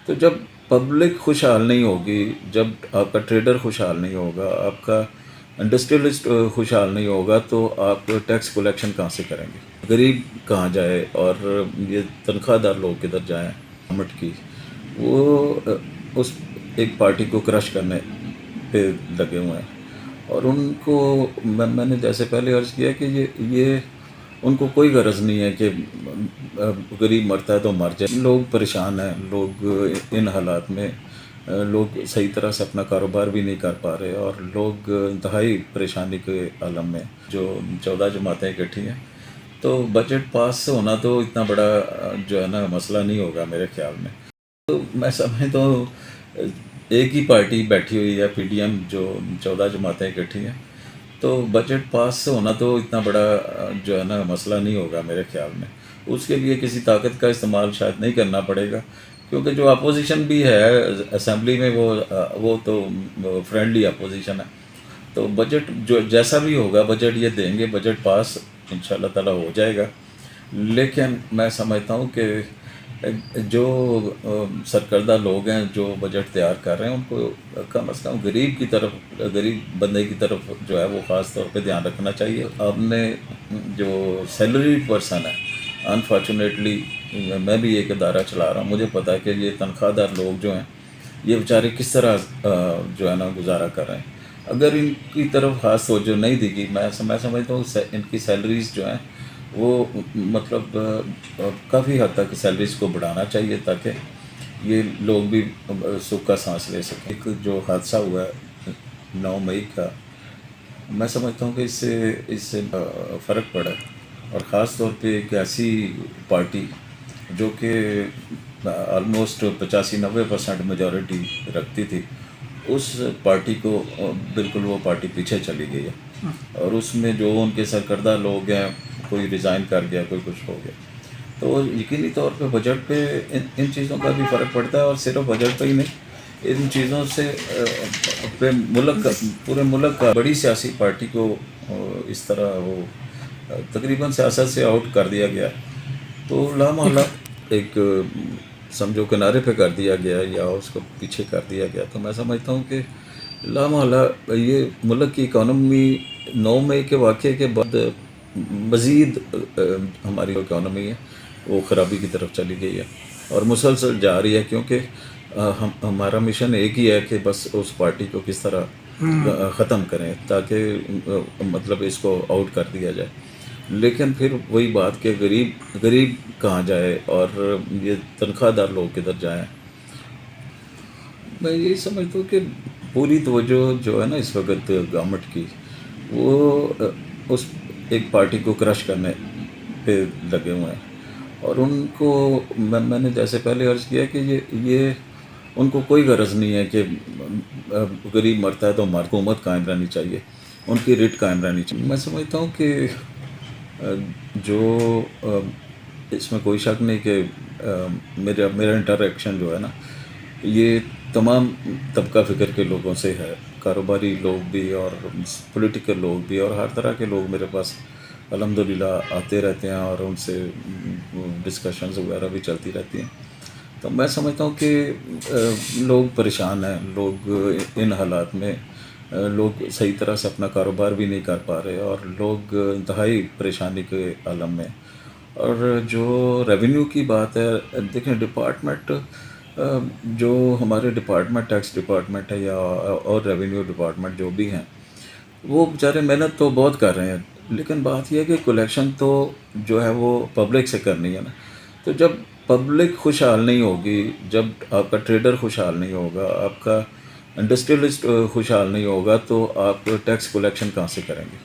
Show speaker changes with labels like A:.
A: تو جب پبلک خوشحال نہیں ہوگی، جب آپ کا ٹریڈر خوشحال نہیں ہوگا، آپ کا انڈسٹریلسٹ خوشحال نہیں ہوگا، تو آپ ٹیکس کلیکشن کہاں سے کریں گے؟ غریب کہاں جائے اور یہ تنخواہ دار لوگ کدھر جائیں؟ گورنمنٹ کی وہ اس ایک پارٹی کو کرش کرنے پہ لگے ہوئے ہیں، اور ان کو میں نے جیسے پہلے عرض کیا کہ یہ ان کو کوئی غرض نہیں ہے کہ غریب مرتا ہے تو مر جائے۔ لوگ پریشان ہیں، لوگ ان حالات میں لوگ صحیح طرح سے اپنا کاروبار بھی نہیں کر پا رہے، اور لوگ انتہائی پریشانی کے عالم میں۔ جو 14 جماعتیں اکٹھی ہیں، تو بجٹ پاس ہونا تو اتنا بڑا جو ہے نا مسئلہ نہیں ہوگا میرے خیال میں۔ تو میں سمجھتا ہوں ایک ہی پارٹی بیٹھی ہوئی ہے، پی ڈی ایم، جو 14 جماعتیں اکٹھی ہیں، تو بجٹ پاس ہونا تو اتنا بڑا جو ہے نا مسئلہ نہیں ہوگا میرے خیال میں۔ اس کے لیے کسی طاقت کا استعمال شاید نہیں کرنا پڑے گا، کیونکہ جو اپوزیشن بھی ہے اسمبلی میں وہ تو فرینڈلی اپوزیشن ہے۔ تو بجٹ جو جیسا بھی ہوگا بجٹ یہ دیں گے، بجٹ پاس انشاءاللہ تعالیٰ ہو جائے گا۔ لیکن میں سمجھتا ہوں کہ جو سرکردہ لوگ ہیں جو بجٹ تیار کر رہے ہیں، ان کو کم از کم غریب بندے کی طرف جو ہے وہ خاص طور پہ دھیان رکھنا چاہیے۔ آپ نے جو سیلریڈ پرسن ہے، انفارچونیٹلی میں بھی ایک ادارہ چلا رہا ہوں، مجھے پتا ہے کہ یہ تنخواہ دار لوگ جو ہیں یہ بیچارے کس طرح جو ہے نا گزارا کر رہے ہیں۔ اگر ان کی طرف خاص توجہ نہیں دی گئی، میں سمجھتا ہوں ان کی سیلریز جو ہیں وہ مطلب کافی حد تک سیلریز کو بڑھانا چاہیے، تاکہ یہ لوگ بھی سکھ کا سانس لے سکیں۔ ایک جو حادثہ ہوا ہے 9 مئی کا، میں سمجھتا ہوں کہ اس سے فرق پڑا ہے، اور خاص طور پہ ایک ایسی پارٹی جو کہ آلموسٹ 85-90% میجورٹی رکھتی تھی، اس پارٹی کو بالکل وہ پارٹی پیچھے چلی گئی ہے، اور اس میں جو ان کے سرکردہ لوگ ہیں، کوئی ریزائن کر گیا، کوئی کچھ ہو گیا۔ تو یقینی طور پہ بجٹ پہ ان چیزوں کا بھی فرق پڑتا ہے، اور صرف بجٹ پہ ہی نہیں، ان چیزوں سے پہ پورے ملک کا بڑی سیاسی پارٹی کو اس طرح وہ تقریباً سیاست سے آؤٹ کر دیا گیا، تو لامحالہ ایک سمجھو کنارے پہ کر دیا گیا یا اس کو پیچھے کر دیا گیا۔ تو میں سمجھتا ہوں کہ لامحالہ یہ ملک کی اکانومی 9 مئی کے واقعے کے بعد مزید ہماری اکانومی ہے وہ خرابی کی طرف چلی گئی ہے، اور مسلسل جا رہی ہے، کیونکہ ہمارا مشن ایک ہی ہے کہ بس اس پارٹی کو کس طرح ختم کریں، تاکہ مطلب اس کو آؤٹ کر دیا جائے۔ لیکن پھر وہی بات کہ غریب کہاں جائے اور یہ تنخواہ دار لوگ کدھر جائیں؟ میں یہی سمجھتا ہوں کہ پوری توجہ جو ہے نا اس وقت گورنمنٹ کی، وہ اس ایک پارٹی کو کرش کرنے پہ لگے ہوئے ہیں، اور ان کو میں نے جیسے پہلے عرض کیا کہ یہ ان کو کوئی غرض نہیں ہے کہ غریب مرتا ہے تو حکومت قائم رہنی چاہیے، ان کی ریٹ قائم رہنی چاہیے۔ میں سمجھتا ہوں کہ جو اس میں کوئی شک نہیں کہ میرا انٹریکشن جو ہے نا یہ تمام طبقہ فکر کے لوگوں سے ہے، کاروباری لوگ بھی اور پولیٹیکل لوگ بھی، اور ہر طرح کے لوگ میرے پاس الحمدللہ آتے رہتے ہیں، اور ان سے ڈسکشنز وغیرہ بھی چلتی رہتی ہیں۔ تو میں سمجھتا ہوں کہ لوگ پریشان ہیں، لوگ ان حالات میں لوگ صحیح طرح سے اپنا کاروبار بھی نہیں کر پا رہے، اور لوگ انتہائی پریشانی کے عالم میں۔ اور جو ریونیو کی بات ہے، دیکھیں ڈپارٹمنٹ جو ہمارے ڈپارٹمنٹ ٹیکس ڈپارٹمنٹ ہے یا اور ریونیو ڈپارٹمنٹ جو بھی ہیں، وہ بیچارے محنت تو بہت کر رہے ہیں، لیکن بات یہ ہے کہ کلیکشن تو جو ہے وہ پبلک سے کرنی ہے نا۔ تو جب پبلک خوشحال نہیں ہوگی، جب آپ کا ٹریڈر خوشحال نہیں ہوگا، آپ کا انڈسٹریلسٹ خوشحال نہیں ہوگا، تو آپ ٹیکس کلیکشن کہاں سے کریں گے؟